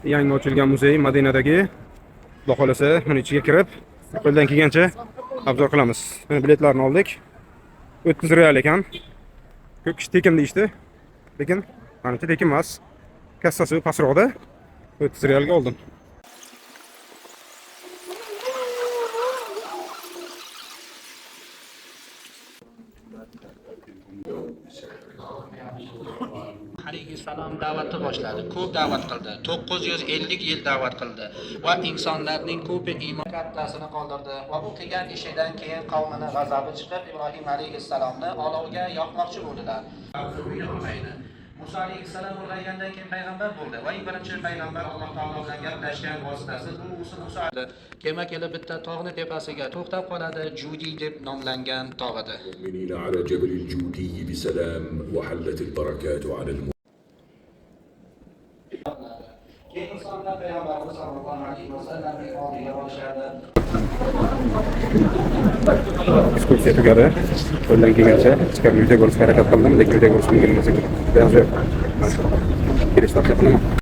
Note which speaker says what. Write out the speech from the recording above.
Speaker 1: yangi ochilgan muzey Madinadagi. Xudo xolasa, mana ichiga kirib, qo'ldan kelgancha obzor qilamiz. Mana biletlarni oldik. 30 real ekan. Ko'p kishi tekin deyishdi. Lekin menimcha tekin emas. Kassasi pastroqda 30 realga oldim.
Speaker 2: Alayhissalom da'vatni boshladi. Ko'p da'vat qildi. 950 yil da'vat qildi va insonlarning ko'pi iymon kattasini qoldirdi va u qilgan ishidan keyin qavmini g'azabi chiqib Ibrohim alayhissalomni olovga yoqmoqchi bo'ldilar. Musa alayhissalom ulg'aygandan keyin payg'ambar bo'ldi va eng birinchi payg'ambar Alloh taolo bilan gaplashgan vositasi bu Musa. Kema kelib bitta tog'ning tepasiga to'xtab qoladi. Judi deb nomlangan tog' edi.
Speaker 3: المؤمنين على جبل الجودي بسلام وحلت البركات على
Speaker 2: insonlar payg'ambarimiz sollallohu alayhi vasallamning oldiga borishadi.
Speaker 1: Ekskursiya tugadi. Qo'ldan kelgancha ichkari video ko'rishga harakat qildim, lekin video ko'rishim kelmasa, juda yaxshi. Kelishib